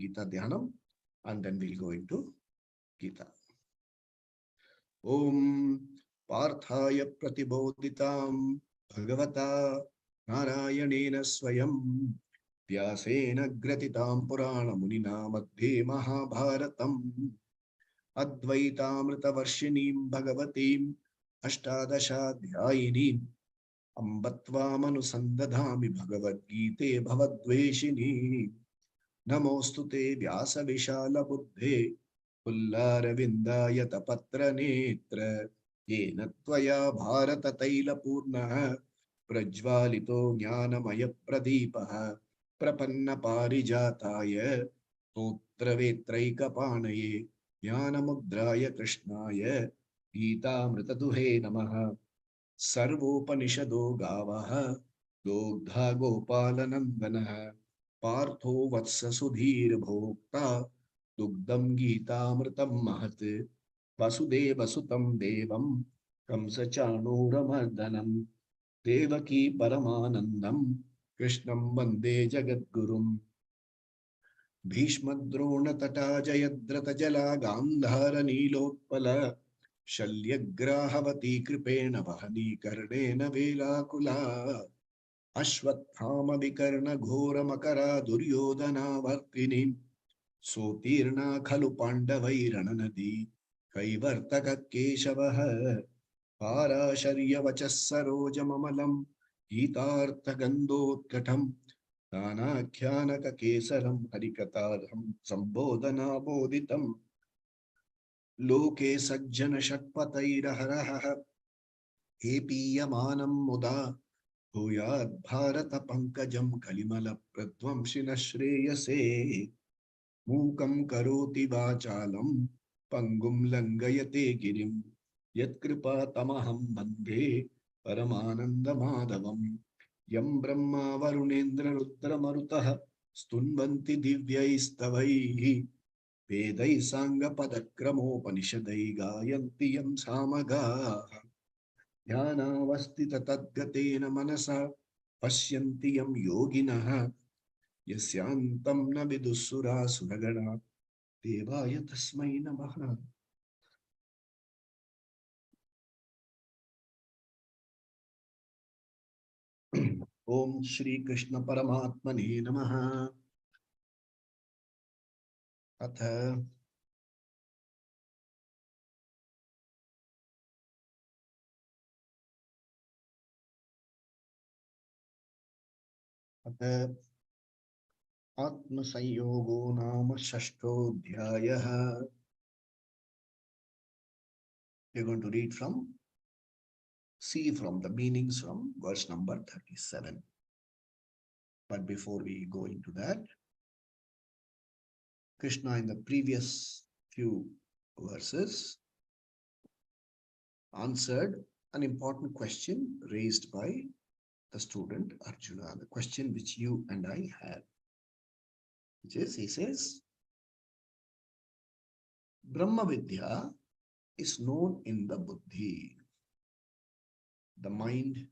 Gita Dhyanam, and then we'll go into Gita. Om Parthaya Pratibodhitam Bhagavata Narayanena Swayam Vyasena Gratitam Purana Munina Madhye Mahabharatam Advaitamritavarshinim Bhagavatim Ashtadashadhyayinim Ambatvamanusandathami Bhagavad Gite Bhavadveshini Namostute Vyasa Vishala Buddhe Pullaravindaayatapatra Netra Yena Tvaya Bharata Taila Purnaha Prajvalito Jnanamaya Pradipaha Prapanna Parijataya Totra Vetraika Panaye Jnanamudraya Krishnaya Gita Mritaduhe Namaha Sarvopanishado Gavaha Dogdha Gopalanandanaha Partho Vatsa Sudhir Bhokta Dugdam Gitamritam Mahat Vasudeva Sutam Devam Kamsachanuramardanam Devaki Paramanandam Krishnam Vande Jagadgurum Bhishmadrona Tata Jayadrata Jala Gandhara Nilotpala Shalyagrahavati Kripena Vahani Karnena Velakula Ashwathama Vikarna Ghora Makara Duryodhana Vartini Sotirna Khalu Pandavairananadi Kaivartaka Keshavaha Parasharya Vachassarojamamalam Gitartha Gandhotkatam Dhanakyanaka Kesaram Harikataram Sambodhana Bodhitam Loke Sajjana Shatpatairaharaha Epiyamanam Muda Bhuyad Bharata Pankajam Kalimala Pradvamshina Shreyase Mukam Karoti Vachalam Pangum Langayate Girim Yatkripa Tamaham Bande Paramananda Madhavam Yam Brahma Varunendra Rudra Marutaha Stunvanti Divyaistavaihi Vedai Sangha Padakramo Panishadai Gayanti Yam Samaga Dhyana Vastita Tadgatena Manasa Pashyanti Yam Yoginaha Yasyantam na Vidusura Suragana Devaya Tasmai Namaha. Om Shri Krishna Paramatmane Namaha. Atha Atma Sanyogo Nama Shashtodhyayah. We're going to read see from the meanings from verse number 37. But before we go into that, Krishna in the previous few verses answered an important question raised by the student Arjuna, the question which you and I had, which is, he says, Brahma Vidya is known in the buddhi. The mind,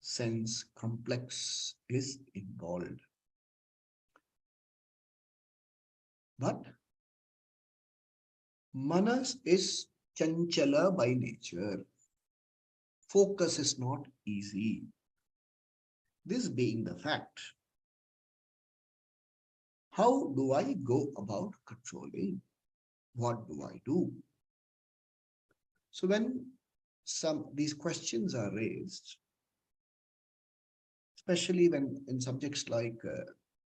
sense, complex is involved. But Manas is chanchala by nature. Focus is not easy. This being the fact, how do I go about controlling? What do I do? So when these questions are raised, especially when in subjects like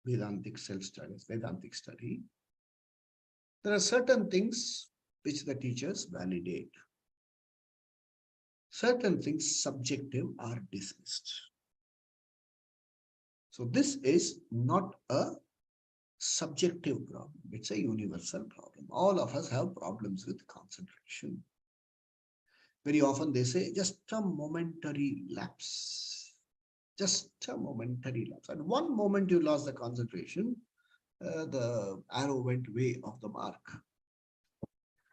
Vedantic self-studies, Vedantic study, there are certain things which the teachers validate. Certain things subjective are dismissed. So this is not a subjective problem. It's a universal problem. All of us have problems with concentration. Very often they say just a momentary lapse. Just a momentary lapse. And one moment you lost the concentration, the arrow went way off the mark.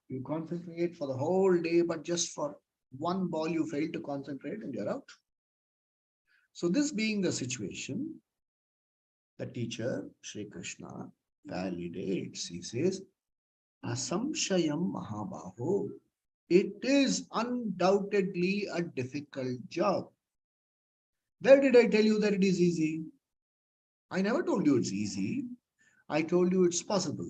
You concentrate for the whole day, but just for one ball you fail to concentrate and you're out. So this being the situation, the teacher, Sri Krishna, validates. He says, Asamshayam Mahabaho. It is undoubtedly a difficult job. Where did I tell you that it is easy? I never told you it's easy. I told you it's possible.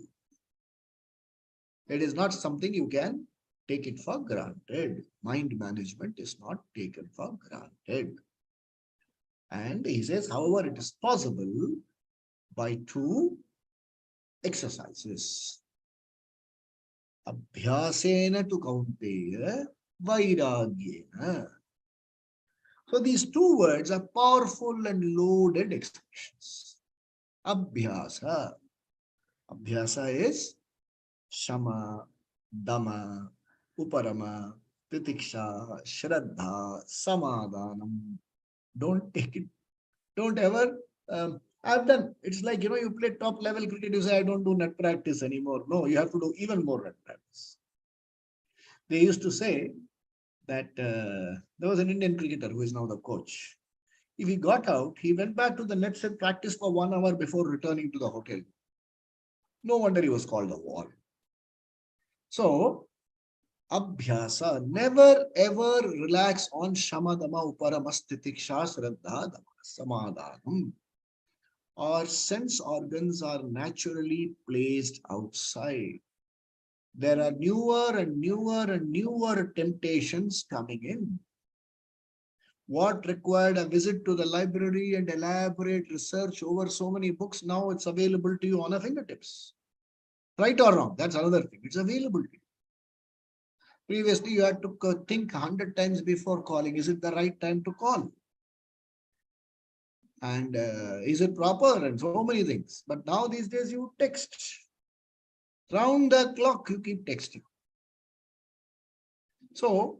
It is not something you can take it for granted. Mind management is not taken for granted. And he says, however, it is possible by two exercises. Abhyasena tu kaunteya vairagyena. So these two words are powerful and loaded expressions. Abhyasa. Abhyasa is Shama, Dama, Uparama, Titiksha, Shraddha, Samadhanam. Don't take it, don't ever. I've done, it's like, you play top level cricket, you say, I don't do net practice anymore. No, you have to do even more net practice. They used to say that there was an Indian cricketer who is now the coach. If he got out, he went back to the nets and practiced for 1 hour before returning to the hotel. No wonder he was called a wall. So, Abhyasa, never ever relax on Shamadama Uparamasthitiksha Shraddha Dama Samadhanam. Our sense organs are naturally placed outside. There are newer and newer and newer temptations coming in. What required a visit to the library and elaborate research over so many books, now it's available to you on a fingertips. Right or wrong, that's another thing. It's available to you. Previously, you had to think 100 times before calling. Is it the right time to call? And is it proper? And so many things. But now these days you text. Round the clock, you keep texting. So,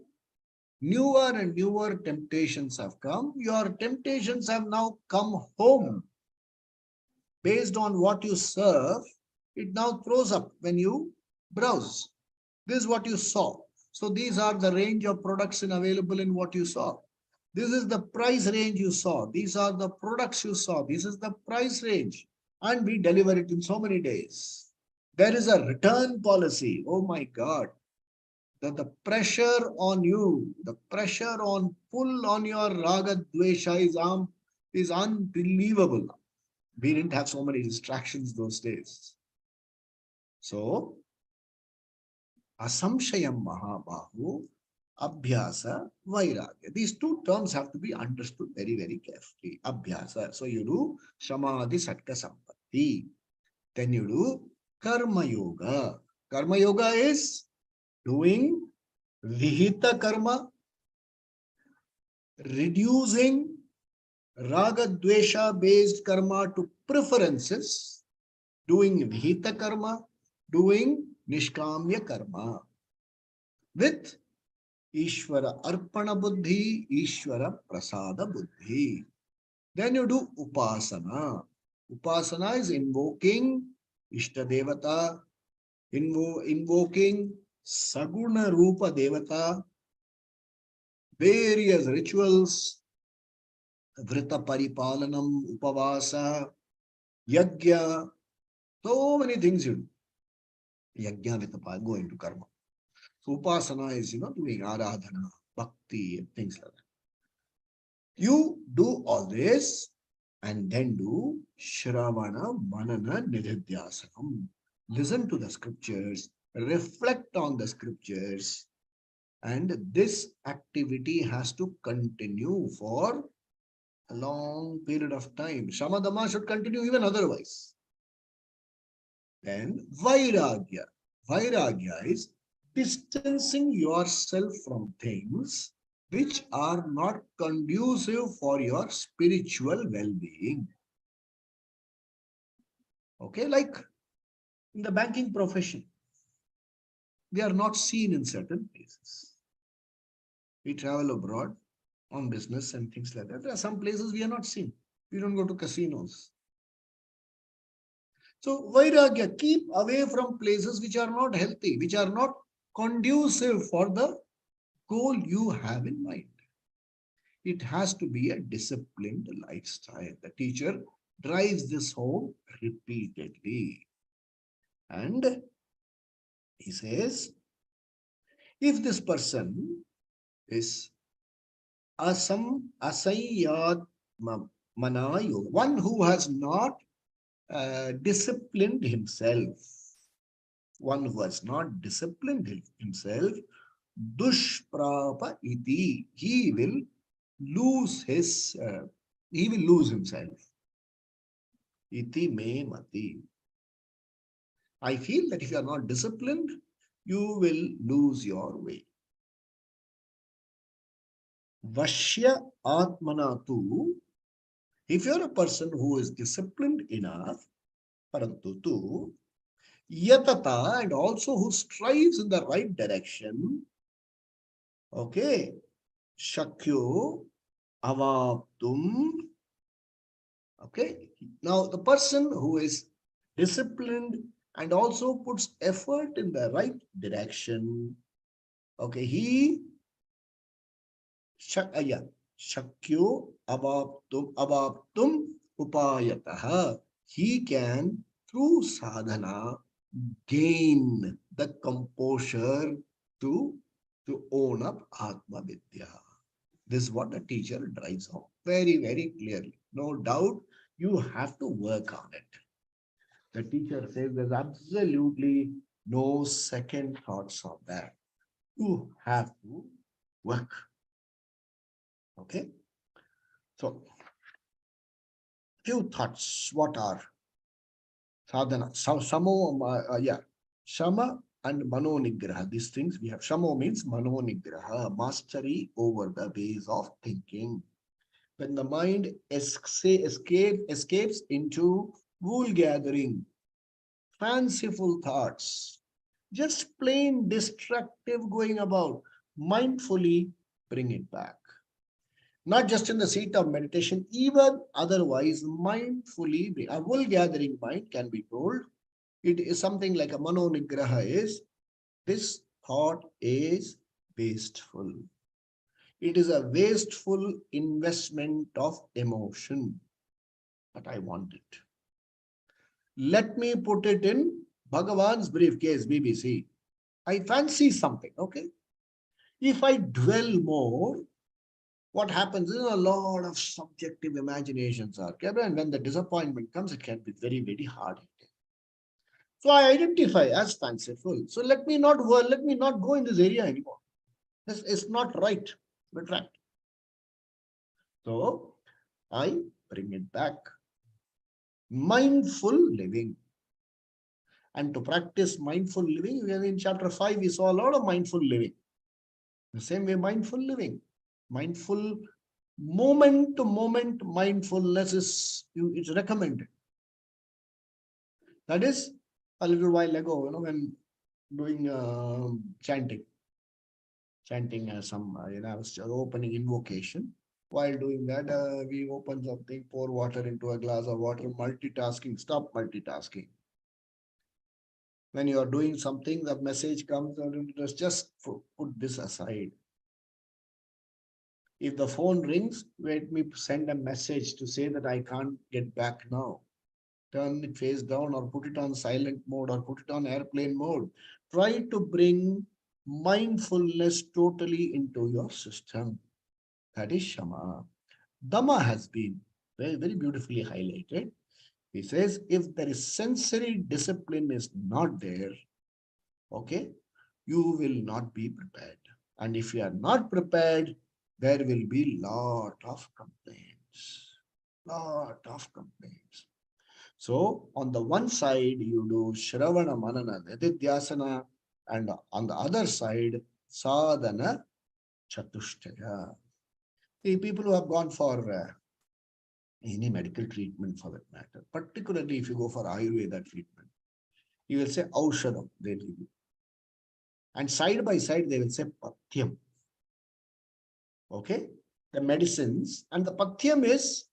newer and newer temptations have come. Your temptations have now come home. Based on what you serve, it now throws up when you browse. This is what you saw. So these are the range of products available in what you saw. This is the price range you saw. These are the products you saw. This is the price range. And we deliver it in so many days. There is a return policy. Oh my God. That the pressure on you, the pressure on pull on your raga dvesha is unbelievable. We didn't have so many distractions those days. So, Asamshayam Mahabahu, Abhyasa, Vairagya. These two terms have to be understood very, very carefully. Abhyasa. So you do Samadhi Satka Sampatti. Then you do Karma Yoga. Karma Yoga is doing Vihita Karma, reducing Raga Dvesha based karma to preferences, doing Vihita Karma, doing Nishkamya Karma with Ishvara Arpana Buddhi, Ishvara Prasada Buddhi. Then you do Upasana. Upasana is invoking Ishta Devata, invoking Saguna Rupa Devata, various rituals, Vrita Paripalanam, Upavasa, Yajna, so many things you do. Yajna with go into karma. So Upasana is, doing Aradhana, Bhakti, and things like that. You do all this and then do Shravana, Manana, Nididhyasanam. Listen to the scriptures, reflect on the scriptures, and this activity has to continue for a long period of time. Shamadama should continue even otherwise. Then Vairagya. Vairagya is distancing yourself from things which are not conducive for your spiritual well-being. Okay, like in the banking profession, we are not seen in certain places. We travel abroad on business and things like that. There are some places we are not seen. We don't go to casinos. So Vairagya, keep away from places which are not healthy, which are not conducive for the goal you have in mind. It has to be a disciplined lifestyle. The teacher drives this home repeatedly. And he says, if this person is asayyat manayo, one who has not disciplined himself, himself, dushprapa iti, he will lose himself. Iti me mati. I feel that if you are not disciplined, you will lose your way. Vashya atmanatu. If you're a person who is disciplined enough, parantu tu, yatata, and also who strives in the right direction, okay, shakyo avaptum. Okay, now the person who is disciplined and also puts effort in the right direction, okay, shakyo abaptum upayataha, he can through sadhana gain the composure to own up Atma Vidya. This is what the teacher drives home very, very clearly. No doubt you have to work on it. The teacher says there's absolutely no second thoughts on that. You have to work. Okay. So, few thoughts. What are sadhana? Shama and Mano Nigraha. These things we have. Shamo means Mano Nigraha, mastery over the ways of thinking. When the mind escapes into wool gathering, fanciful thoughts, just plain destructive going about, mindfully bring it back. Not just in the seat of meditation, even otherwise, mindfully, a wool gathering mind can be told. It is something like a mano nigraha is, this thought is wasteful. It is a wasteful investment of emotion, but I want it. Let me put it in Bhagavan's briefcase, BBC. I fancy something, okay? If I dwell more, what happens is a lot of subjective imaginations are kept, and when the disappointment comes, it can be very, very hard. So I identify as fanciful. So let me not go in this area anymore. This is not right. Retract. So I bring it back. Mindful living. And to practice mindful living, in chapter 5, we saw a lot of mindful living. The same way, mindful living. Mindful moment to moment mindfulness is recommended. That is a little while ago, when doing chanting some, I was opening invocation. While doing that, we open something, pour water into a glass of water, multitasking. Stop multitasking. When you are doing something, the message comes, just put this aside. If the phone rings, let me send a message to say that I can't get back now. Turn it face down or put it on silent mode or put it on airplane mode. Try to bring mindfulness totally into your system. That is Shama. Dhamma has been very, very beautifully highlighted. He says, if there is sensory discipline is not there, okay, you will not be prepared. And if you are not prepared, there will be lot of complaints. Lot of complaints. So on the one side, you do Shravana, Manana, Nididhyasana, and on the other side, Sadhana, Chatushtaya. The people who have gone for any medical treatment for that matter, particularly if you go for Ayurveda treatment, you will say Aushadam, they will give you. And side by side, they will say Pathyam. Okay? The medicines and the Pathyam is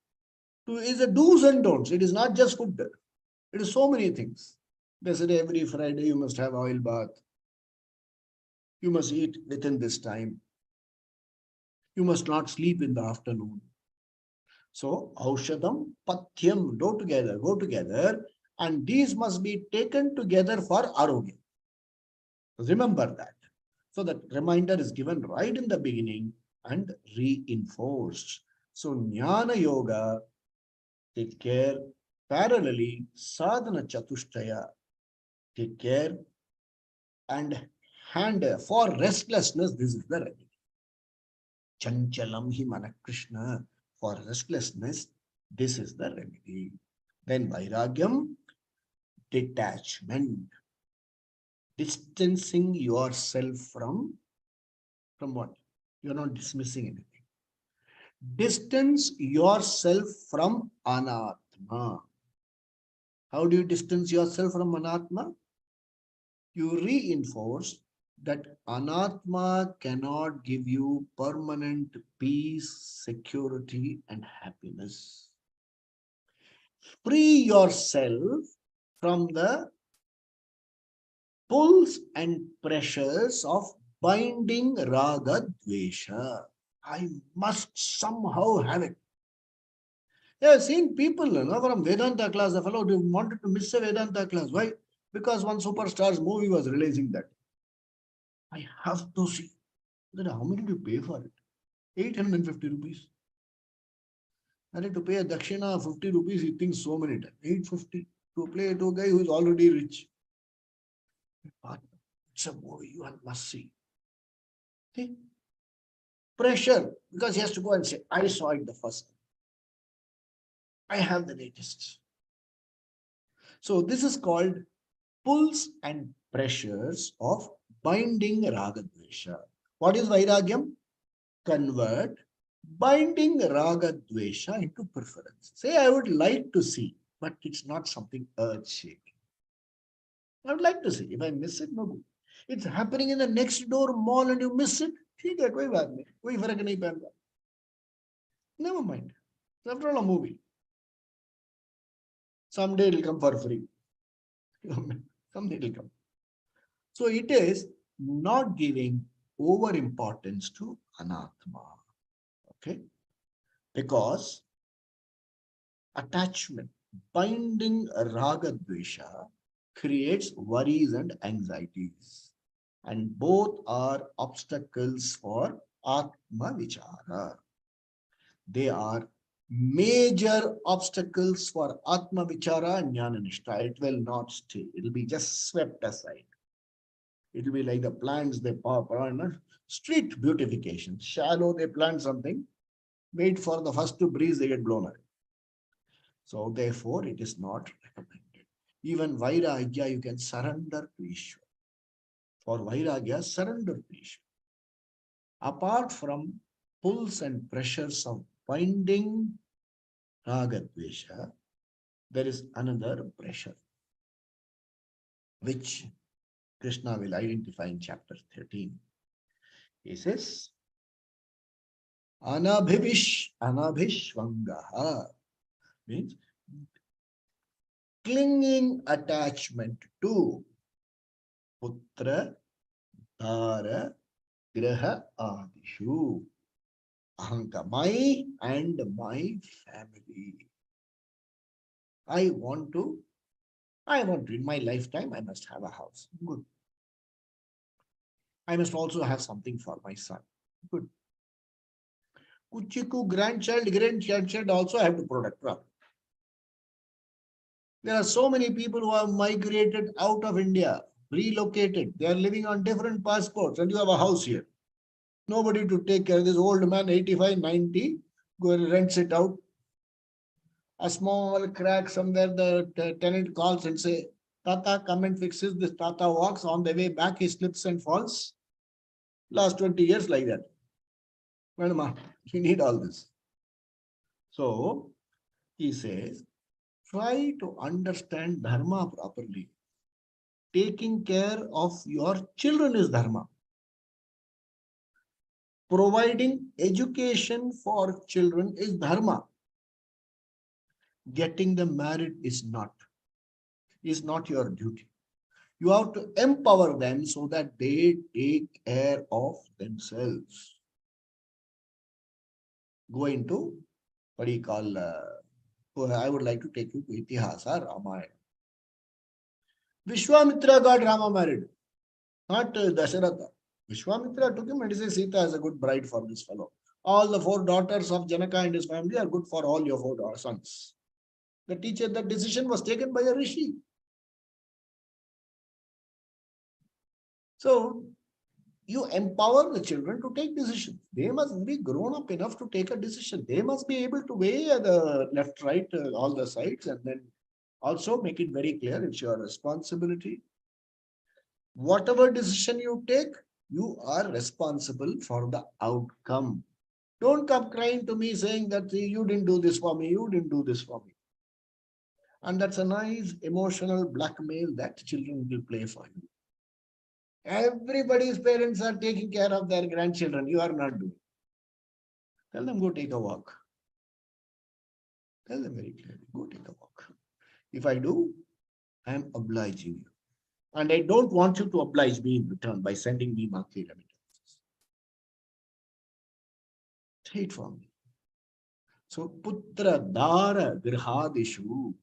a do's and don'ts. It is not just food. It is so many things. They said every Friday you must have oil bath. You must eat within this time. You must not sleep in the afternoon. So, Aushadam, Pathyam, go together. And these must be taken together for arogya. Remember that. So that reminder is given right in the beginning and reinforced. So Jnana Yoga, take care. Parallelly, Sadhana Chatushtaya, take care. And for restlessness, this is the remedy. Chanchalam hi mana Krishna. For restlessness, this is the remedy. Then Vairagyam, detachment. Distancing yourself from what? You're not dismissing anything. Distance yourself from anatma. How do you distance yourself from anatma? You reinforce that anatma cannot give you permanent peace, security, and happiness. Free yourself from the pulls and pressures of binding raga dvesha. I must somehow have it. Yeah, I've seen people from Vedanta class, the fellow wanted to miss a Vedanta class. Why? Because one superstar's movie was releasing that. I have to see. Then how much did you pay for it? 850 rupees. I had to pay a dakshina 50 rupees, he thinks so many times. 850 to play to a guy who is already rich. But it's a movie you must see. See? Pressure, because he has to go and say, I saw it the first time. I have the latest. So this is called pulls and pressures of binding ragadvesha. What is vairagyam? Convert binding ragadvesha into preference. Say, I would like to see, but it's not something earth-shaking. I would like to see. If I miss it, no good. It's happening in the next door mall and you miss it. Never mind. It's after all a movie. Someday it will come for free. Someday it will come. So it is not giving over importance to anatma. Okay? Because attachment, binding raga dvesha creates worries and anxieties. And both are obstacles for atma vichara. They are major obstacles for atma vichara and jnana nishtha. It will not stay. It will be just swept aside. It will be like the plants they pop on street beautification. Shallow, they plant something, wait for the first breeze, they get blown away. So therefore, it is not recommended. Even Vairagya, you can surrender to Ishwar. For Vairagya, surrender to Ishwar. Apart from pulls and pressures of binding Ragadvesha, there is another pressure, which Krishna will identify in chapter 13. He says, Anabhishvangaha means clinging attachment to putra, dara, graha, adishu. Ahanka, my and my family. I want to, in my lifetime, I must have a house. Good. I must also have something for my son. Good. Kuchiku, grandchild also have to protect. There are so many people who have migrated out of India, relocated. They are living on different passports, and you have a house here. Nobody to take care of this old man, 85, 90, go and rents it out. A small crack somewhere, the tenant calls and say, Tata, come and fix this. This Tata walks on the way back, he slips and falls. Last 20 years like that. Madam, you need all this. So, he says, try to understand dharma properly. Taking care of your children is dharma. Providing education for children is dharma. Getting them married is not your duty. You have to empower them so that they take care of themselves. Go into what do you call, I would like to take you to Itihasa, Ramayana. Vishwamitra got Rama married, not Dasharatha. Vishwamitra took him and he said, Sita is a good bride for this fellow. All the 4 daughters of Janaka and his family are good for all your 4 sons. The teacher, the decision was taken by a rishi. So you empower the children to take decisions. They must be grown up enough to take a decision. They must be able to weigh the left, right, all the sides, and then also make it very clear it's your responsibility. Whatever decision you take, you are responsible for the outcome. Don't come crying to me saying that you didn't do this for me, you didn't do this for me. And that's a nice emotional blackmail that children will play for you. Everybody's parents are taking care of their grandchildren. You are not doing. Tell them, go take a walk. Tell them very clearly, go take a walk. If I do, I am obliging you. And I don't want you to oblige me in return by sending me monthly remittances. Say it for me. So, putra dara grihadishu.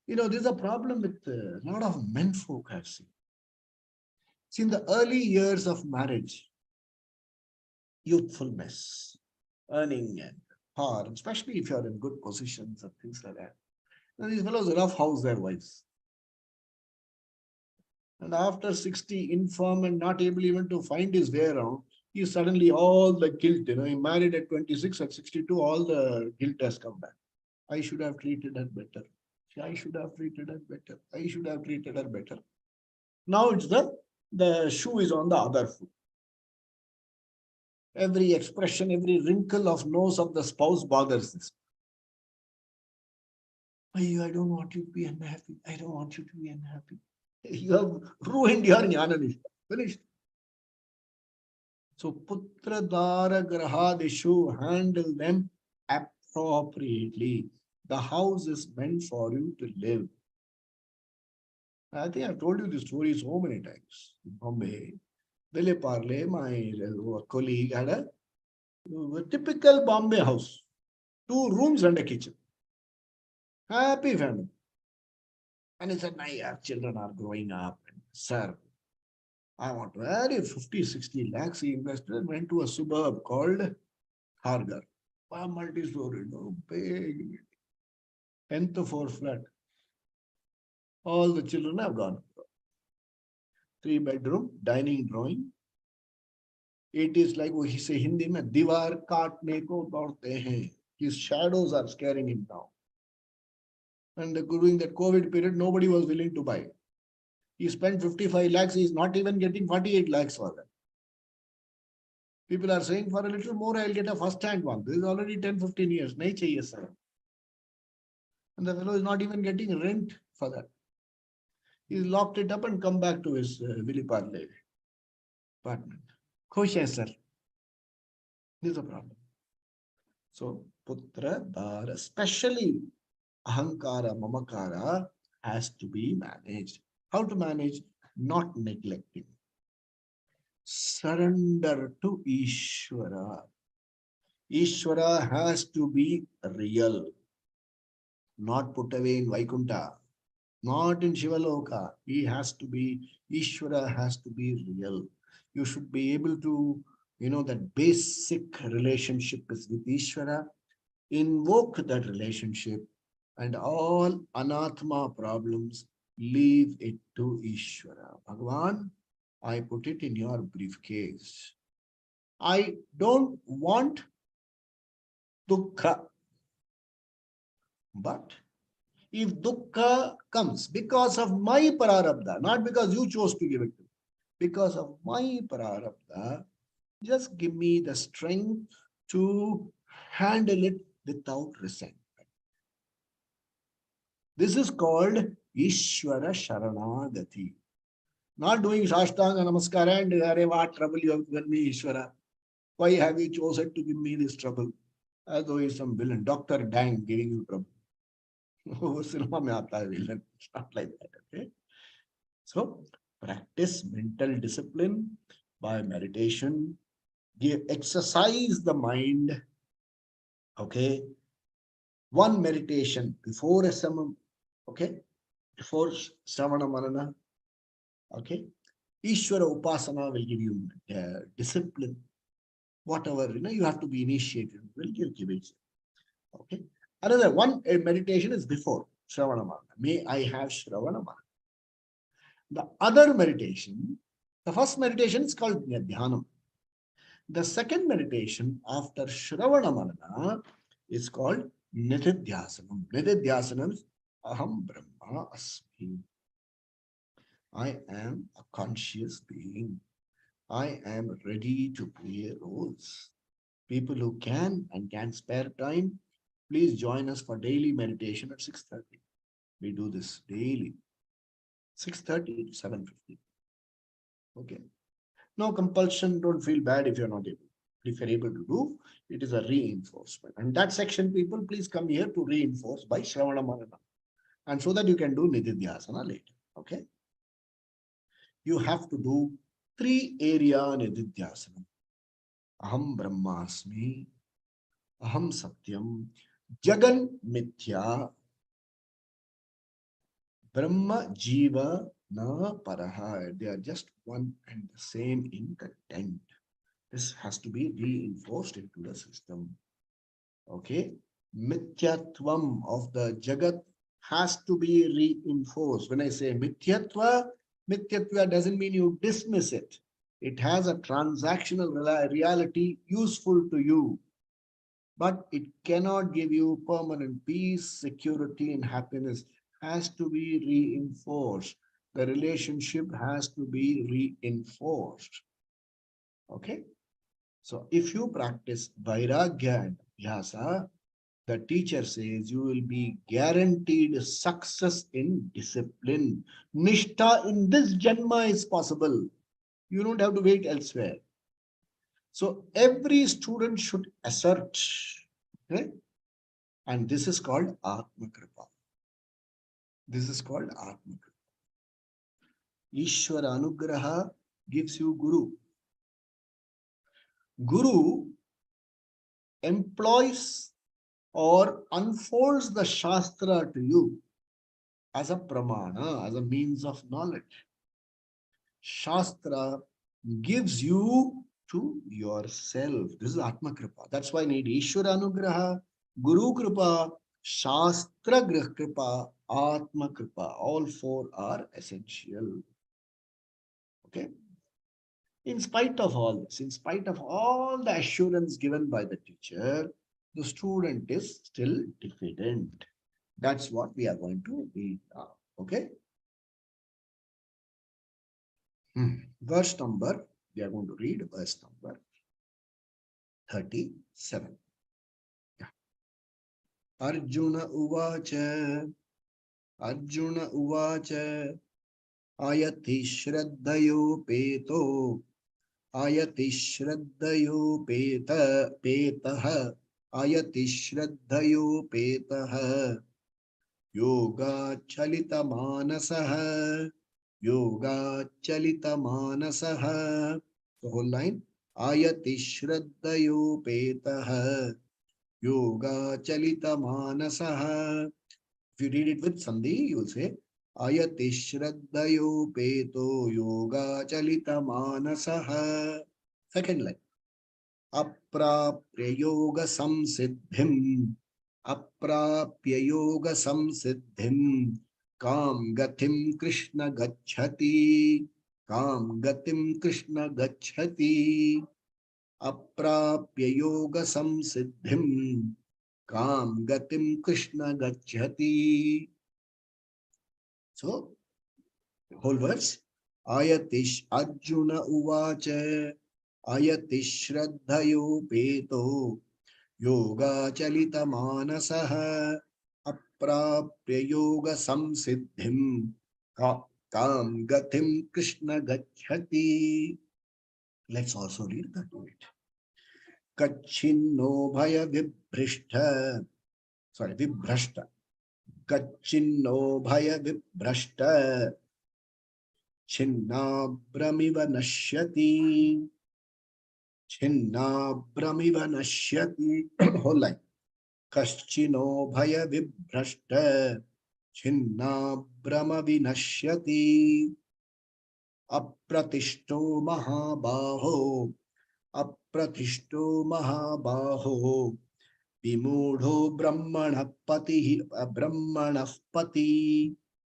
There's a problem with a lot of men folk I've seen. See, in the early years of marriage, youthfulness, earning and power, especially if you're in good positions and things like that. These fellows roughhouse their wives. And after 60, infirm and not able even to find his way around, he suddenly all the guilt, he married at 26, at 62, all the guilt has come back. I should have treated her better. I should have treated her better. I should have treated her better. Now it's the shoe is on the other foot. Every expression, every wrinkle of nose of the spouse bothers this. I don't want you to be unhappy. I don't want you to be unhappy. You have ruined your jnana. Finished. So putra dara grahadishu, handle them appropriately. The house is meant for you to live. I think I've told you this story so many times. In Bombay, Vile Parle, my colleague had a typical Bombay house. 2 rooms and a kitchen. Happy family. And he said, our children are growing up. And, sir, I want to add 50, 60 lakhs. He invested and went to a suburb called Hargar. A multi-story, big 10th floor flat. All the children have gone. 3-bedroom, dining drawing. It is like he say Hindi mein, Diwar kaatne ko daudte hain. His shadows are scaring him now. And during that COVID period, nobody was willing to buy. He spent 55 lakhs. He is not even getting 48 lakhs for that. People are saying for a little more, I'll get a first-hand one. This is already 10, 15 years. Nahi chahiye, sir. And the fellow is not even getting rent for that. He's locked it up and come back to his Viliparle apartment. Khush hai, sir. This is a problem. So, putra, dara, especially ahankara, mamakara has to be managed. How to manage? Not neglecting. Surrender to Ishvara. Ishvara has to be real. Not put away in Vaikunta. Not in Shivaloka. Ishvara has to be real. You should be able to, that basic relationship is with Ishvara. Invoke that relationship and all anatma problems, leave it to Ishvara. Bhagavan, I put it in your briefcase. I don't want dukkha. But if dukkha comes because of my prarabdha, not because you chose to give it to me, because of my prarabdha, just give me the strength to handle it without resentment. This is called Ishvara Sharanagati. Not doing Shashtanga Namaskara and Hare, what trouble you have given me, Ishvara. Why have you chosen to give me this trouble? As though he's some villain. Dr. Dang giving you trouble. Cinema mein aata hai villain. It's not like that. Okay? So, practice mental discipline by meditation. Exercise the mind. Okay? One meditation before SMM. Okay? before Shravana Manana. Okay. Ishvara Upasana will give you discipline. Whatever, you have to be initiated, will give it. Okay. Another one, a meditation is before Shravana Manana. May I have Shravana Manana. The other meditation, the first meditation is called Dhyana. The second meditation after Shravana Manana is called Nididhyasanam. Nididhyasanam is Aham Brahma Asmi. I am a conscious being. I am ready to play roles. People who can spare time, please join us for daily meditation at 6:30. We do this daily, 6:30 to 7:50. Okay. No compulsion. Don't feel bad if you're not able. If you're able to do, it is a reinforcement. And that section, people, please come here to reinforce by Shravana Manana. And so that you can do Nididhyasana later. Okay. You have to do 3 area Nididhyasana. Aham Brahmasmi, Aham Satyam, Jagan Mithya, Brahma Jiva Na Paraha. They are just one and the same in content. This has to be reinforced into the system. Okay. Mithyatvam of the Jagat has to be reinforced. When I say Mithyatva doesn't mean you dismiss it. It has a transactional reality useful to you, but it cannot give you permanent peace, security, and happiness. Has to be reinforced. The relationship has to be reinforced. Okay. So if you practice Vairagya and Abhyasa, the teacher says you will be guaranteed success in discipline. Nishtha in this Janma is possible. You don't have to wait elsewhere. So every student should assert. Okay? And this is called Atma Kripa. This is called Atma Kripa. Ishvara Anugraha gives you Guru. Guru employs or unfolds the Shastra to you as a pramana, as a means of knowledge. Shastra gives you to yourself. This is Atma Kripa. That's why I need Ishvara Anugraha, Guru Kripa, Shastra Grah Kripa, Atma Kripa. All 4 are essential. Okay. In spite of all this, in spite of all the assurance given by the teacher, the student is still diffident. That's what we are going to read now. Okay. Verse number, we are going to read verse number 37. Yeah. Arjuna Uvacha, Arjuna Uvacha, Ayati Shraddhayo Peto, Ayati Shraddhayo Petaha, Ayati Shraddhayo Petaha, Yoga Chalita Manasaha, Yoga Chalita Manasaha. The whole line. Ayati Shraddhayo Petaha, Yoga Chalita Manasaha. If you read it with Sandhi, you will say Ayati Shraddhayo Peto Yoga Chalita Manasaha. Second line. Aprapya Yoga Samsiddhim, Aprapya Yoga Samsiddhim, Kam Gatim Krishna Gacchati, Kam Gatim Krishna Gacchati, Aprapya Yoga Samsiddhim, Kam Gatim Krishna Gacchati. So, whole verse. Ayatish Arjuna Uvacha, Ayati Shraddhayo Peto, Yoga Chalita Manasaha, Aprapya Yoga Samsiddhim, Kam Gatim Krishna Gacchati. Let's also read that to it. Kachinno Bhaya Vibhrishta, sorry, Vibhrashta. Kachinno Bhaya Vibhrashta, Chinnabhramiva Nashyati. Chinnabhramiva Nashyati. Whole line. Kaschino Bhaya Vibhrashta, Chinna Brahma Vinashyati Apratishto Mahabaho Apratishto Mahabaho Vimudho Brahmanah Pati Brahmanah Pati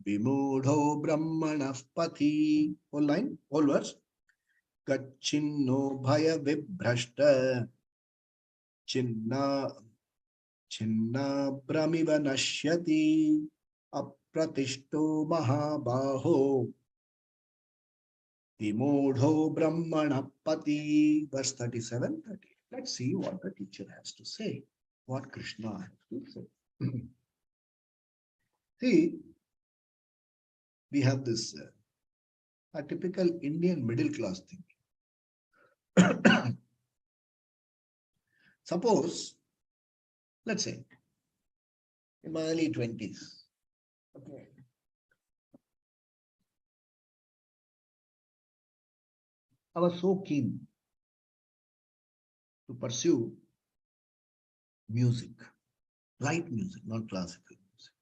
Vimudho Brahmanah Pati. Whole line, whole verse. Kachinno Bhaya Vibhrashta Chinna Chinna Brahmiva Nashyati Apratishto Mahabaho Vimudho Brahmana Pati. Verse 37, 30. Let's see what the teacher has to say, what Krishna has to say. See, we have this a typical Indian middle class thing. Suppose, let's say, in my early 20s, okay, I was so keen to pursue music, light music, not classical music.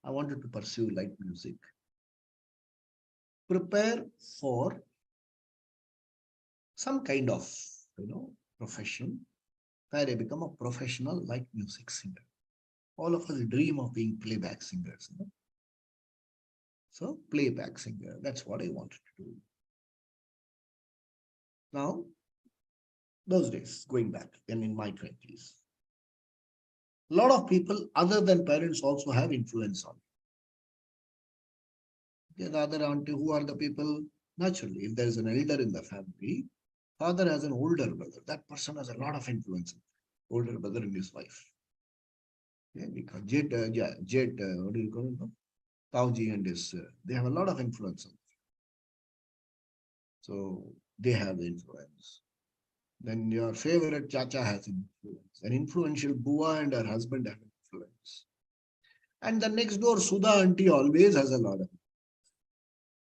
I wanted to pursue light music. Prepare for some kind of, profession where I become a professional light music singer. All of us dream of being playback singers. So playback singer, that's what I wanted to do. Now, those days, going back, when in my 20s, a lot of people other than parents also have influence on me. Okay, the other auntie, who are the people? Naturally, if there is an elder in the family, father has an older brother. That person has a lot of influence. Older brother and his wife. Yeah, because what do you call it? Tauji and his, they have a lot of influence. So they have the influence. Then your favorite chacha has influence. An influential bua and her husband have influence. And the next door Sudha auntie always has a lot of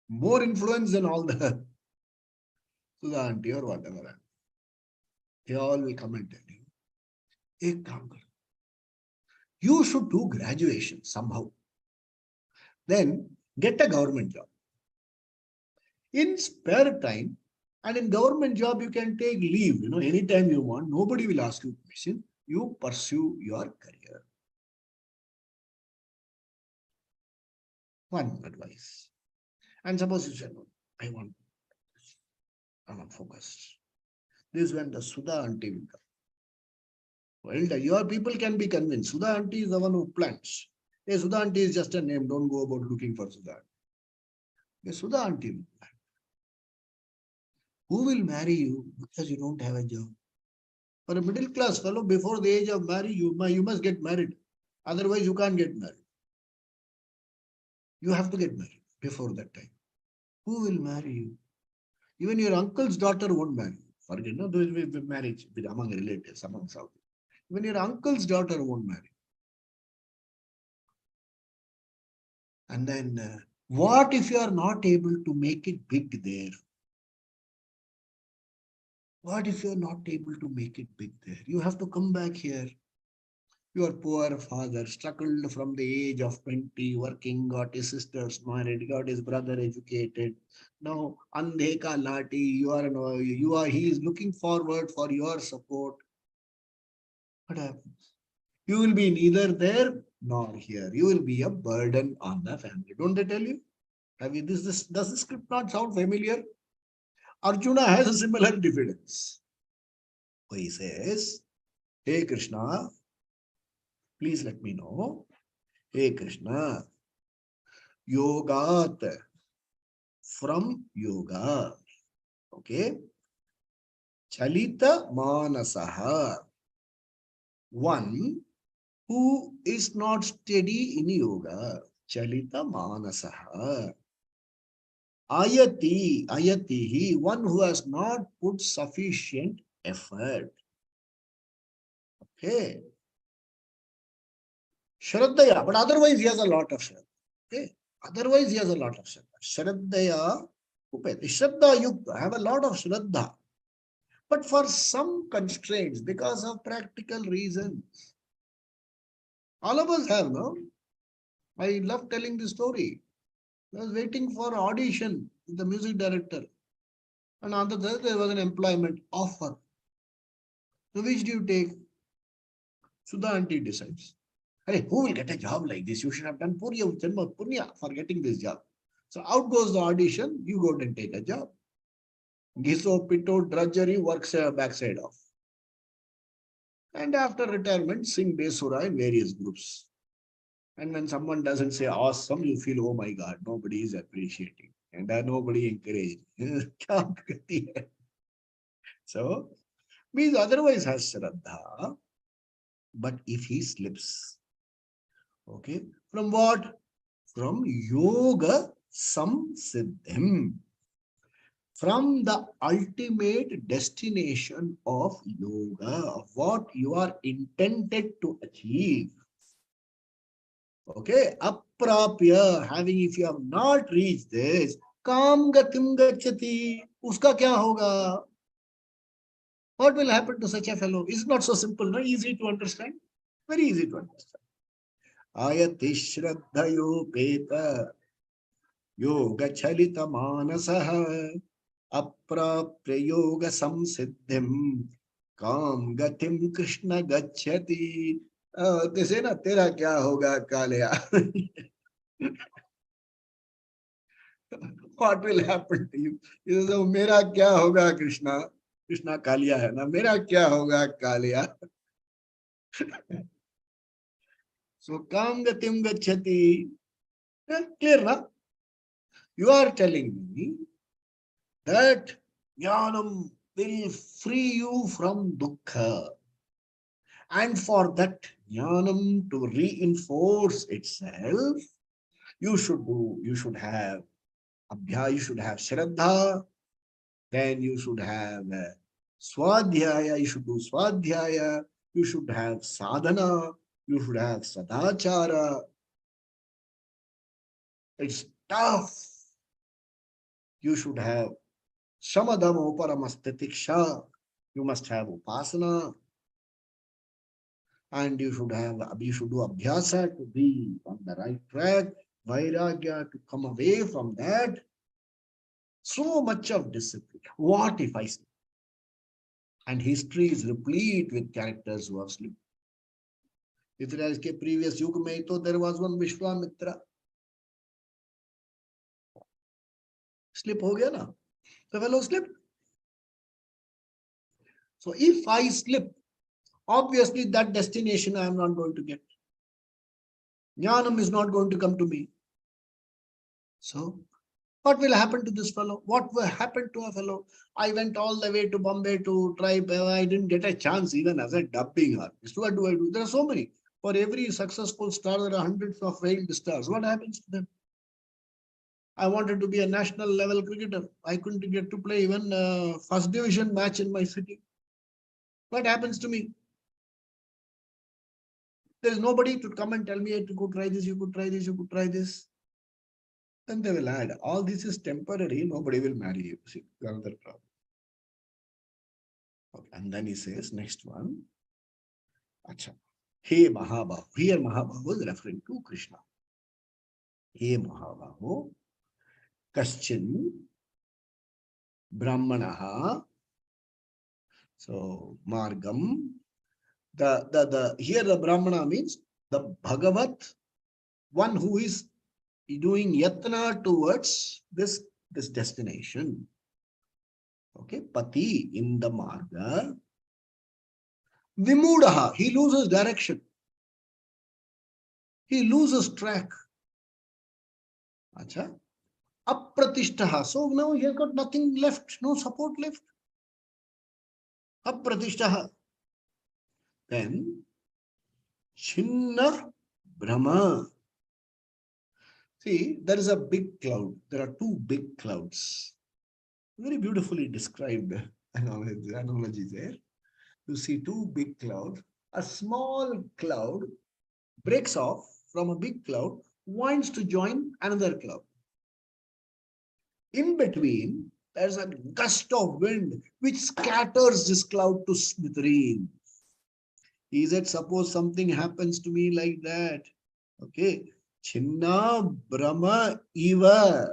more influence than all the Sudha auntie or whatever. They all will come and tell you, "Ek kaam karo. You should do graduation somehow. Then get a government job. In spare time, and in government job, you can take leave, anytime you want. Nobody will ask you permission. You pursue your career." One advice. And suppose you say, "No, I'm not focused." This is when the Sudha auntie will come. Well, your people can be convinced. Sudha auntie is the one who plants. Hey, Sudha auntie is just a name. Don't go about looking for Sudha auntie. The Sudha auntie will plant. Who will marry you because you don't have a job? For a middle class fellow, before the age of marriage, you must get married. Otherwise, you can't get married. You have to get married before that time. Who will marry you? Even your uncle's daughter won't marry you. Forget, no, those with marriage with among relatives, among South. Even your uncle's daughter won't marry. And then, what if you are not able to make it big there? What if you are not able to make it big there? You have to come back here. Your poor father struggled from the age of 20, working, got his sisters married, got his brother educated. Now, andheka lati, he is looking forward for your support. What happens? You will be neither there nor here. You will be a burden on the family. Don't they tell you? Does the script not sound familiar? Arjuna has a similar diffidence. He says, "Hey Krishna, please let me know. Hey Krishna, yogat, from yoga. Okay. Chalita manasaha. One who is not steady in yoga. Chalita manasaha. Ayatihi, one who has not put sufficient effort. Okay. Shraddhaya, but otherwise he has a lot of Shraddha. Okay. Otherwise he has a lot of Shraddha. Shraddhaya, Shraddha Yukta, have a lot of Shraddha. But for some constraints, because of practical reasons, all of us have, no? I love telling the story. I was waiting for audition with the music director. And after that, there was an employment offer. So which do you take? Sudha auntie decides. Hey, who will get a job like this? You should have done Punya for getting this job. So out goes the audition. You go and take a job. Giso, Pito, drudgery, works backside off. And after retirement, sing Besura in various groups. And when someone doesn't say awesome, you feel, oh my God, nobody is appreciating. And nobody encouraging. So, means otherwise has Shraddha. But if he slips, okay, from what? From yoga samsiddhim, from the ultimate destination of yoga, of what you are intended to achieve. Okay, aprapya, having, if you have not reached this, kam gatim gachati, uska kya hoga? What will happen to such a fellow? It's not so simple, no? Easy to understand. Very easy to understand. Ayati shraddhayopeta yoga chalita manasaha अप्राप्य योग संसिद्धिम काम गतिम कृष्ण गच्छति. They ना तेरा क्या होगा Kaliya. What will happen to you? So, मेरा क्या होगा कृष्णा. कृष्णा कालिया है ना. मेरा क्या होगा कालिया. So काम गतिम गच्छति. Clear ना? You are telling me that jnanam will free you from dukkha. And for that jnanam to reinforce itself, you should have abhya, you should have shraddha, then you should have swadhyaya, you should do swadhyaya, you should have sadhana, you should have sadachara. It's tough. You should have samadhamo paramastitiksha. You must have upasana. And you should do abhyasa to be on the right track, vairagya to come away from that. So much of discipline. What if I slip? And history is replete with characters who have slipped. Israel's previous yug mein to there was one Vishwamitra. Slip ho gaya na. The fellow slipped. So if I slip, obviously that destination I am not going to get. Jnanam is not going to come to me. So what will happen to this fellow? What will happen to a fellow? I went all the way to Bombay to try. I didn't get a chance even as a dubbing artist. What do I do? There are so many. For every successful star, there are hundreds of failed stars. What happens to them? I wanted to be a national level cricketer. I couldn't get to play even first division match in my city. What happens to me? There is nobody to come and tell me to go try this, you could try this, you could try this. Then they will add, all this is temporary, nobody will marry you. See, another problem. Okay. And then he says, next one. Acha. Hey Mahabahu. Here Mahabahu is referring to Krishna. Hey Mahabahu. Kaschin Brahmanaha. So Margam. Here the Brahmana means the Bhagavat, one who is doing yatna towards this destination. Okay, Pati in the Marga. Vimudaha, he loses direction. He loses track. Acha. Apratishtaha. So now he has got nothing left, no support left. Apratishtaha. Then Chinna Brahma. See, there is a big cloud. There are two big clouds. Very beautifully described analogy there. You see two big clouds. A small cloud breaks off from a big cloud, wants to join another cloud. In between, there's a gust of wind which scatters this cloud to smithereens. He said, suppose something happens to me like that. Okay. Chinna Brahma Eva.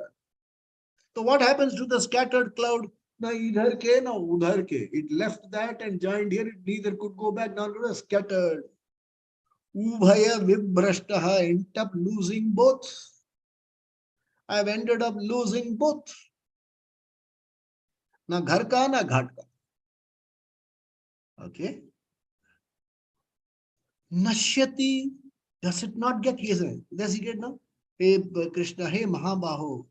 So what happens to the scattered cloud? Na idhar ke, na udhar ke. It left that and joined here. It neither could go back nor could scattered. Ubhaya Vibhrashtaha, end up losing both. I've ended up losing both. Na ghar ka, na ghat ka. Okay. Nashyati. Does it not get? Yes, does he get now? Hey Krishna, hey Mahabaho.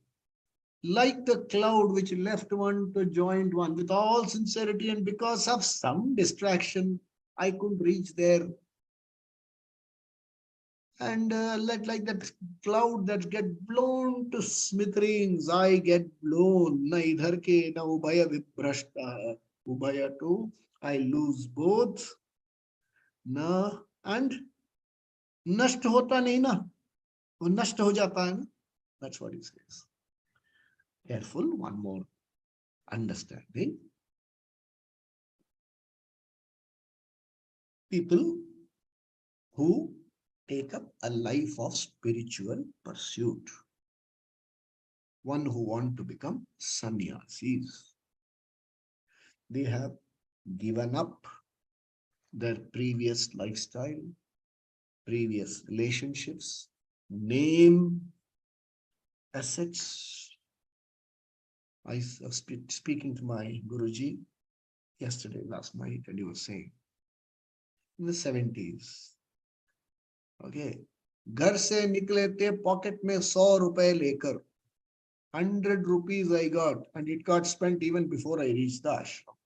Like the cloud which left one to joined one with all sincerity, and because of some distraction, I couldn't reach there. And like that cloud that get blown to smithereens, I get blown. Na idhar ke na ubhaya vibrashta. Ubhaya too, I lose both. Na and नष्ट होता नहीं ना, वो नष्ट हो जाता है ना. That's what he says. Careful, one more understanding. People who take up a life of spiritual pursuit, one who want to become sannyasis, they have given up their previous lifestyle, previous relationships, name, assets. I was speaking to my Guruji yesterday, last night, and he was saying, in the 70s, okay, घर से निकले थे pocket में 100 रुपए लेकर. 100 rupees I got, and it got spent even before I reached the ashram.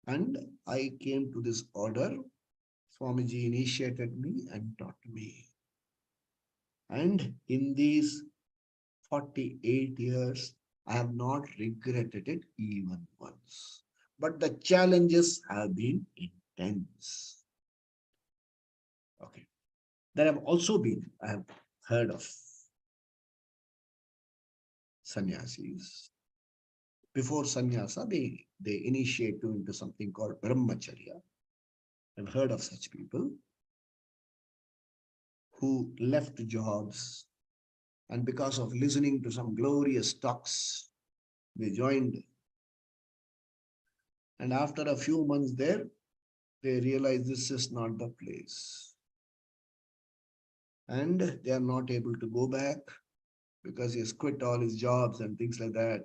And I came to this order. Swamiji initiated me and taught me. And in these 48 years, I have not regretted it even once. But the challenges have been intense. Okay. There have also been, I have heard of sannyasis. Before sannyasa, they initiate you into something called brahmacharya. I've heard of such people who left jobs, and because of listening to some glorious talks, they joined. And after a few months there, they realize this is not the place. And they are not able to go back because he has quit all his jobs and things like that.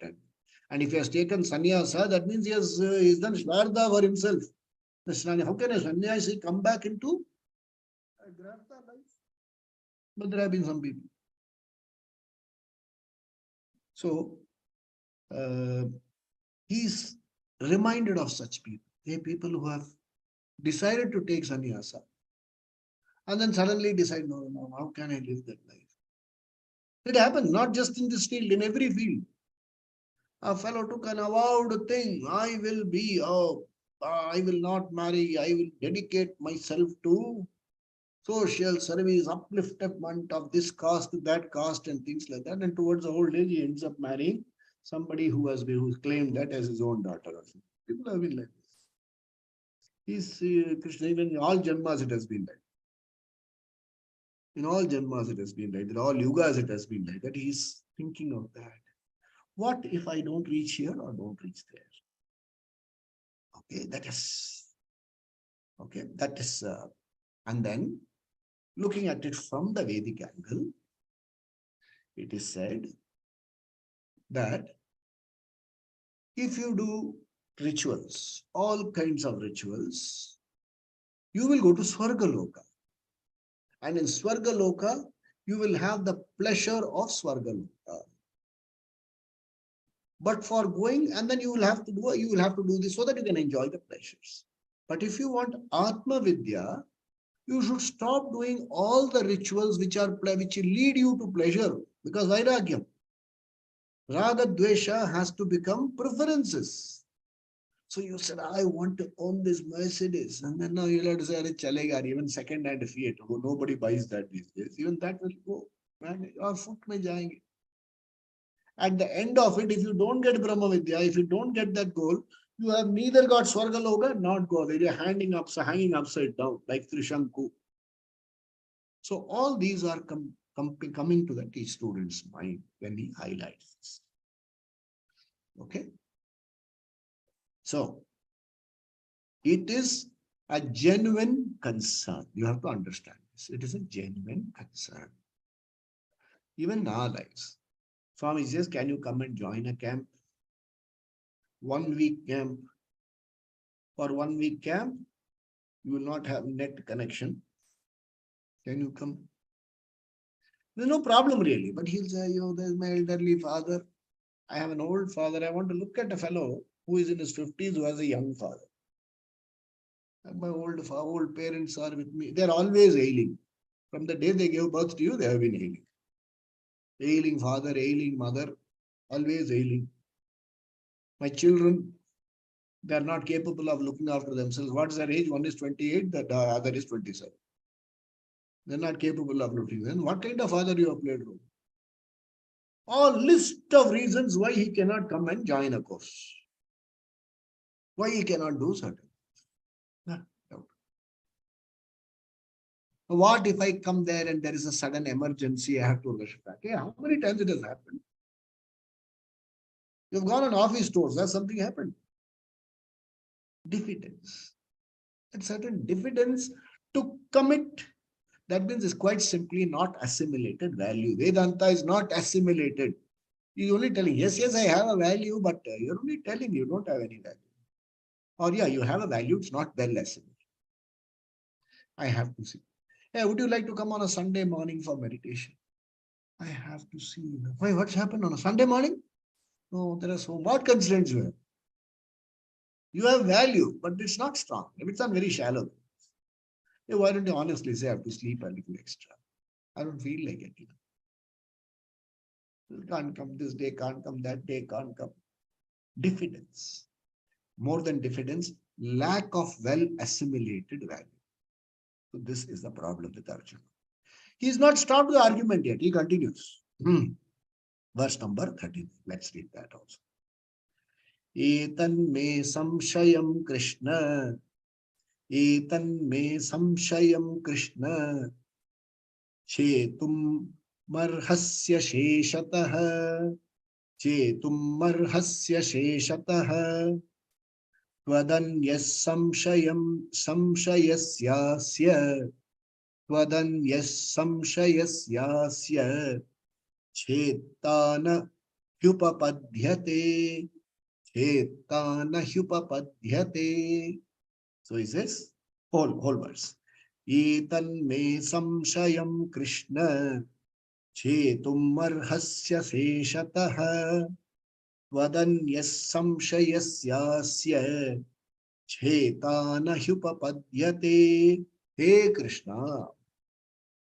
And if he has taken sannyasa, that means he's done shvarda for himself. How can a sannyasi come back into a grafta life? But there have been some people. So he's reminded of such people. They people who have decided to take sannyasa and then suddenly decide, no, how can I live that life? It happens not just in this field, in every field. A fellow took an avowed thing. I will not marry. I will dedicate myself to social service, upliftment of this caste to that caste and things like that. And towards the old age, he ends up marrying somebody who's claimed that as his own daughter. People have been like this. He's Krishna, even in all Janmas it has been like. In all Janmas it has been like. In all Yugas it has been like that. He's thinking of that. What if I don't reach here or don't reach there? Okay, that is, and then looking at it from the Vedic angle, it is said that if you do rituals, all kinds of rituals, you will go to Swargaloka. And in Swargaloka, you will have the pleasure of Swargaloka. But for going, and then you will have to do this so that you can enjoy the pleasures. But if you want Atma Vidya, you should stop doing all the rituals which lead you to pleasure, because Vairagyam, Raga Dvesha has to become preferences. So you said, I want to own this Mercedes. And then now you'll have to say, chalega, even second-hand Fiat. Oh, nobody buys that these days. Even that will go. Man, your foot mein jayenge. At the end of it, if you don't get Brahma Vidya, if you don't get that goal, you have neither got Swargaloka, not God. You're hanging upside down, like Trishanku. So all these are coming to the student's mind when he highlights this. Okay. So it is a genuine concern. You have to understand this. It is a genuine concern. Even in our lives. Swami says, can you come and join a camp? 1 week camp. For 1 week camp, you will not have net connection. Can you come? There's no problem really. But he'll say, there's my elderly father. I have an old father. I want to look at a fellow who is in his 50s who has a young father. And my old parents are with me. They're always ailing. From the day they gave birth to you, they have been ailing. Ailing father, ailing mother, always ailing. My children, they are not capable of looking after themselves. What is their age? One is 28, the other is 27. They're not capable of looking. Then what kind of father you have played role? All list of reasons why he cannot come and join a course. Why he cannot do certain. What if I come there and there is a sudden emergency, I have to rush back? Yeah, how many times it has happened? You've gone on office tours, has something happened? Diffidence. And certain diffidence to commit, that means it's quite simply not assimilated value. Vedanta is not assimilated. He's only telling, yes, I have a value, but you're only telling you don't have any value. Or yeah, you have a value, it's not well assimilated. I have to see. Hey, would you like to come on a Sunday morning for meditation? I have to see. Why, what's happened on a Sunday morning? No, there are so what constraints you have. You have value, but it's not strong. It's not very shallow. Hey, why don't you honestly say I have to sleep a little extra? I don't feel like it. It can't come this day, can't come that day, can't come. Diffidence. More than diffidence, lack of well assimilated value. So this is the problem with Arjuna. He is not stopped the argument yet. He continues. Verse number 13. Let's read that also. Etan samshayam Krishna. Etan samshayam Krishna. Chetum marhasya sheshatah. Chetum marhasya sheshatah. Tvadanyas samshayasyasya. Tvadanyas samshayasyasya. Chetana hyupapadhyate. Chetana hyupapadhyate. So he says, whole verse. Etan me samshayam Krishna. Chetum marhasya seshatah. Vadanyas samshayasyasya. Chetana hyupapadhyate. Hey Krishna,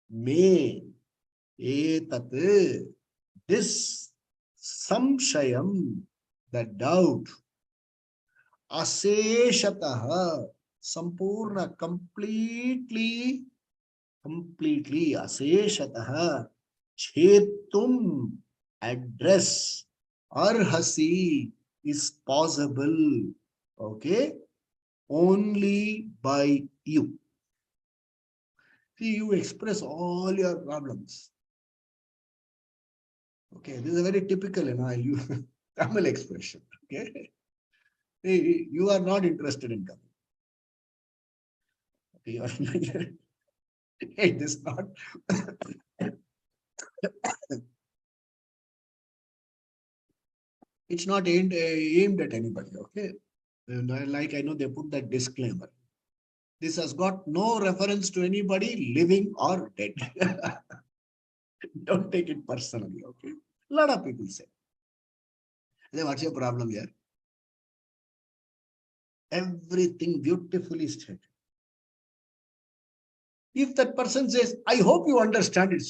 me etat, this samshayam, the doubt, aseshataha, sampurna, completely aseshataha, chetum, address, arhasi, is possible, okay, only by you. See, you express all your problems. Okay, this is a very typical Tamil expression. Okay, you are not interested in coming. Okay, you are, it is not. It's not aimed at anybody. Okay, like I know they put that disclaimer. This has got no reference to anybody living or dead. Don't take it personally. Okay, a lot of people say. What's your problem here? Everything beautifully stated. If that person says, I hope you understand it,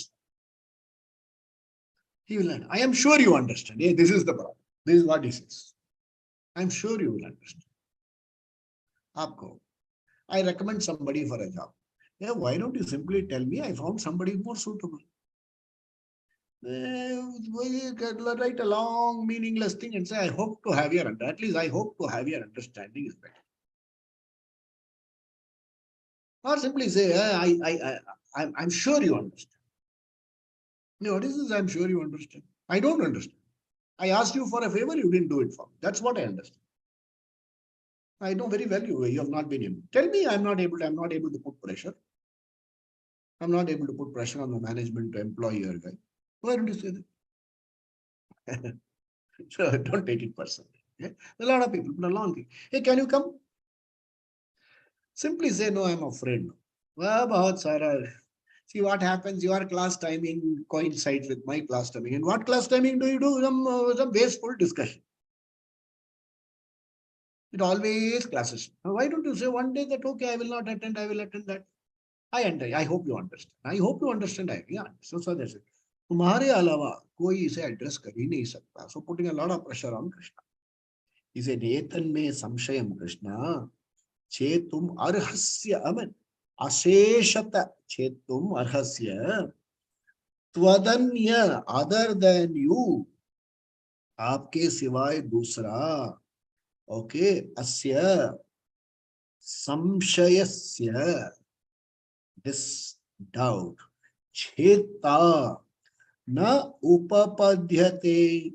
he will learn. I am sure you understand. Yeah, this is the problem. This is what he says. I'm sure you will understand. Aapko. I recommend somebody for a job. Yeah, why don't you simply tell me I found somebody more suitable? Write a long, meaningless thing and say, I hope to have your understanding. At least I hope to have your understanding is better. Or simply say, I'm sure you understand. No, what is this? I'm sure you understand. I don't understand. I asked you for a favor, you didn't do it for me. That's what I understand. I know very well you have not been able. Tell me I'm not able to put pressure. I'm not able to put pressure on the management to employ your guy. Why don't you say that? So don't take it personally. Okay? A lot of people put a long thing. Hey, can you come? Simply say no, I'm afraid. No. Well, bahut sara. See what happens, your class timing coincides with my class timing. And what class timing do you do? Some wasteful discussion. It always clashes. Now, why don't you say one day that, okay, I will not attend, I will attend that. I hope you understand. I hope you understand. Yeah, so that's it. तुम्हारे अलावा कोई इसे address कर ही नहीं सकता. So putting a lot of pressure on Krishna. He said, एतन में संशयम कृष्णा चेतुम अर्हस्य अमन अशेषत चेतुम अर्हस्य त्वदन्य other than you आपके सिवाय दूसरा ओके अस्य संशयस्य this doubt cheta na upapadhyate.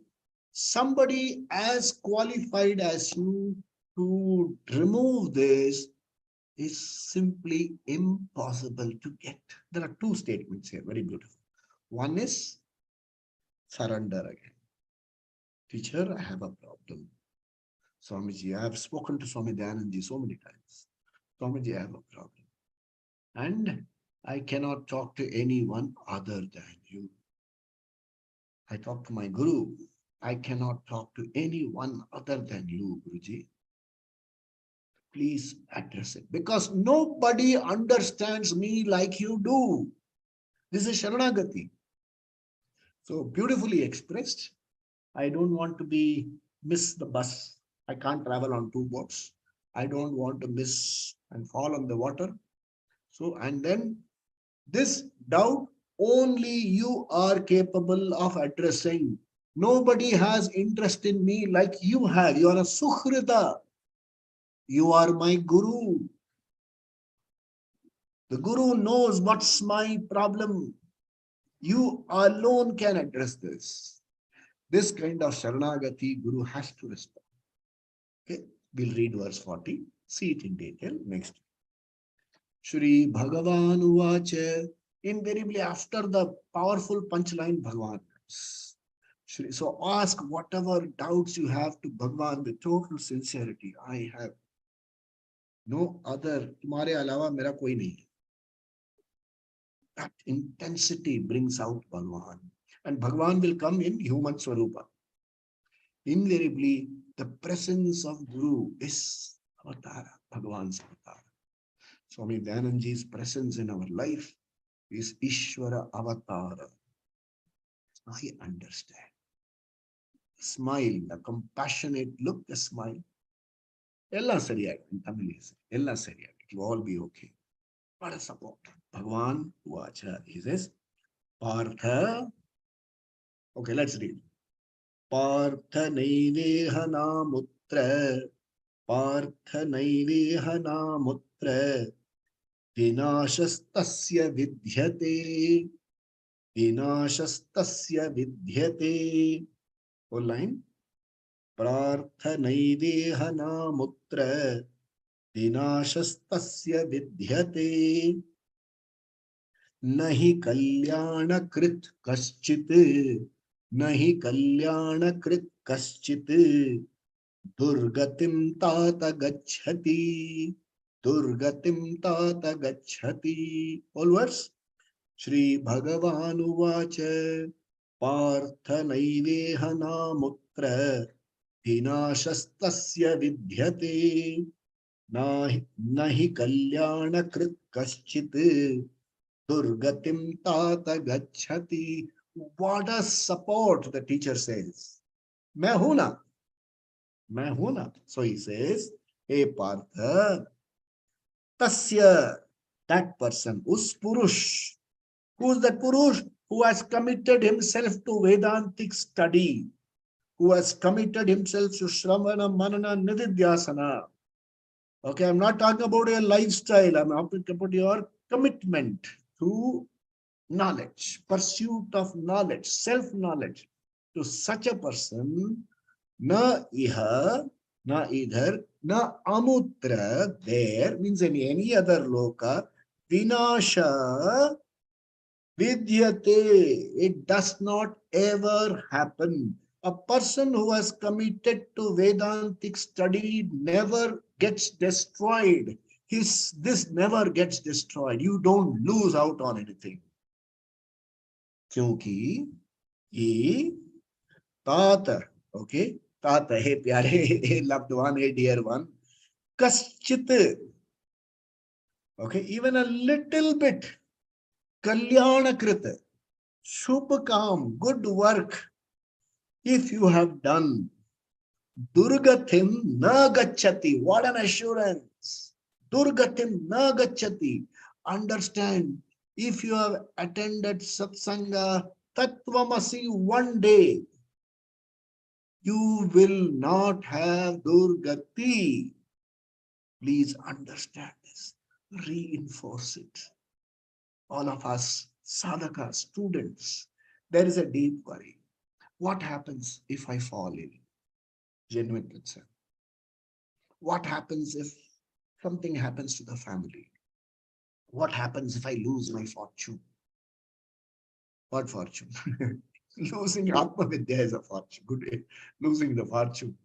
Somebody as qualified as you to remove this is simply impossible to get. There are two statements here, very beautiful. One is surrender again. Teacher, I have a problem. Swamiji, I have spoken to Swami Dayanandji so many times. Swamiji, I have a problem. And I cannot talk to anyone other than you. I talk to my Guru. I cannot talk to anyone other than you, Guruji. Please address it. Because nobody understands me like you do. This is Sharanagati. So beautifully expressed. I don't want to miss the bus. I can't travel on two boats. I don't want to miss and fall on the water. So, and then this doubt only you are capable of addressing. Nobody has interest in me like you have. You are a Sukhrita. You are my Guru. The Guru knows what's my problem. You alone can address this. This kind of Sharanagati Guru has to respond. Okay, we'll read verse 40. See it in detail next. Shri Bhagavan Uvacha. Invariably after the powerful punchline, Bhagavan comes. So ask whatever doubts you have to Bhagavan with total sincerity. I have no other. तुम्हारे अलावा मेरा कोई नहीं. That intensity brings out Bhagavan. And Bhagavan will come in human swarupa. Invariably, the presence of Guru is avatara, Bhagavan's avatara. Swami Dayanandji's presence in our life is Ishvara avatara. I understand. Smile, the compassionate look, the smile. Ella sariyag in Tamil is Ella sariyag. It will all be okay. What a support. Bhagavan Vacha. He says, Partha. Okay, let's read. Partha naiveha namutra. Partha naiveha namutra. Vinashastasya vidhyate. Vinashastasya vidhyate. Whole line. Parthanaiveha namutra vinashastasya vidhyate nahi kalyanakrit kaschit nahi kalyanakrit kaschit durgatim tata gacchati durgatim tata gacchati. All words. Shri Bhagavan Uvacha Parthanaiveha namutra vinashastasya vidhyate nahi kalyanakrit kaschit durgatim tata gacchati. What a support, the teacher says. Main hu na. Main hu na. So he says, hey Partha, tasya, that person, us purush. Who is that purush? Who has committed himself to Vedantic study, who has committed himself to Shravana, Manana, Nididhyasana. Okay, I'm not talking about your lifestyle, I'm talking about your commitment. through knowledge, pursuit of knowledge, self-knowledge. To such a person, na iha, na idhar, na amutra, there means in any other loka, vinasha vidyate. It does not ever happen. A person who has committed to Vedantic study never gets destroyed. This never gets destroyed. You don't lose out on anything. क्योंकि ये तात, okay, तात है प्यारे, हे loved one, hey dear one, कश्चित, okay, even a little bit, kalyanakrit, shubhkam, good work, if you have done, durgatim na gacchati. What an assurance! Durgatim na gacchati. Understand, if you have attended satsanga tattvamasi one day, you will not have durgati. Please understand this. Reinforce it. All of us, sadhakas, students, there is a deep worry. What happens if I fall ill? Genuine concern. What happens if something happens to the family? What happens if I lose my fortune? What fortune? Losing Atma Vidya is a fortune. Good. Losing the fortune.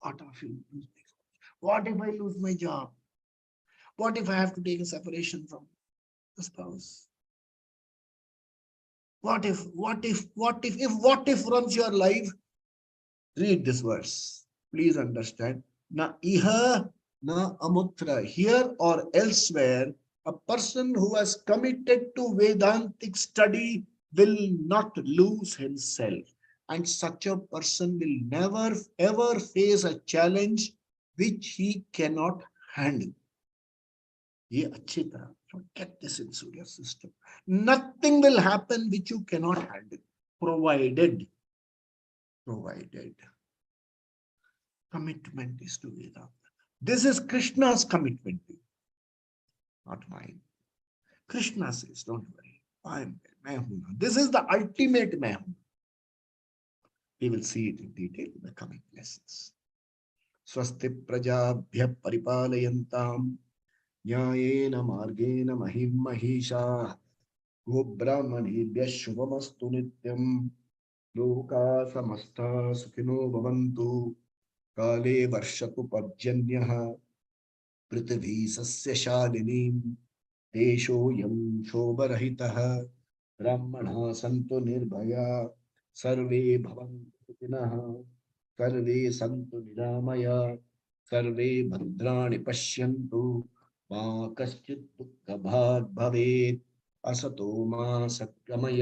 What if you lose my fortune? What if I lose my job? What if I have to take a separation from the spouse? What if runs your life? Read this verse. Please understand. Na iha, na amutra. Here or elsewhere, a person who has committed to Vedantic study will not lose himself. And such a person will never ever face a challenge which he cannot handle. ये अच्छी तरह get this into your system. Nothing will happen which you cannot handle, provided commitment is to Vedanta. This is Krishna's commitment to you, not mine. Krishna says, don't worry, I'm Mohan. This is the ultimate Mohan. We will see it in detail in the coming lessons. Swasti prajabhya paripalayantam न्यायेन मार्गेण महिं महिषा गोब्राह्मणेभ्यः शुभमस्तु नित्यं लोकाः समस्ताः सुखिनो भवन्तु काले वर्षतु पर्जन्यः पृथिवी सस्यशालिनी देशोऽयं शोभरहितः ब्राह्मणाः सन्तु निर्भयाः सर्वे भवन्तु सुखिनः सर्वे सन्तु निरामयाः सर्वे भद्राणि पश्यन्तु मा कश्चित् दुःखभाग् भवेत् असतो मा सद्गमय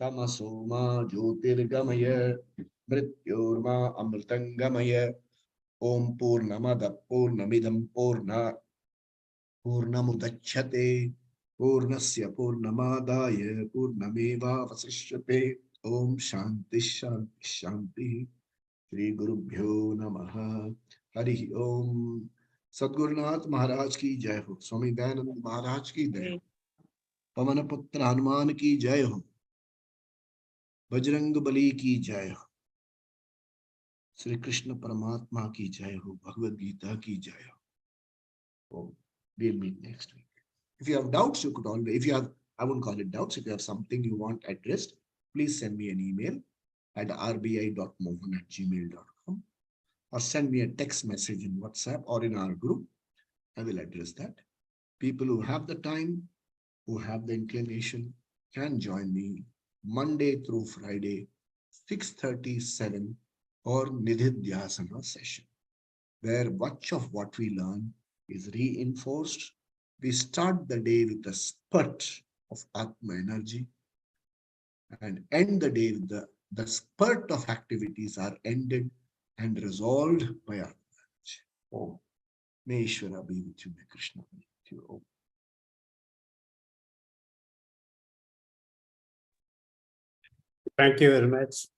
तमसो मा ज्योतिर्गमय मृत्योर्मा अमृतंगमय ओम पूर्णमद पूर्णमिदं पूर्णमुदच्छते पूर्णस्य पूर्णमादाय पूर्णमेवावशिष्यते ओम शांति शांति शांति श्री गुरुभ्यो नमः हरि ओम। सद्गुरुनाथ महाराज की जय हो। स्वामी दयानंद महाराज की जय हो। पवन पुत्र हनुमान की जय हो। बजरंग बली की जय हो। श्री कृष्ण परमात्मा की जय हो। भगवद गीता की जय हो। We'll meet next week. If you have doubts, you could always, if you have, I won't call it doubts, if you have something you want addressed, please send me an email at rbi.mohan@gmail.com or send me a text message in WhatsApp or in our group. I will address that. People who have the time, who have the inclination, can join me Monday through Friday, 6:37 or Nididhyasana session, where much of what we learn is reinforced. We start the day with a spurt of Atma energy and end the day with the spurt of activities are ended and resolved by Atma energy. Om. May Ishvara be with you, may Krishna be with you. Om. Thank you very much.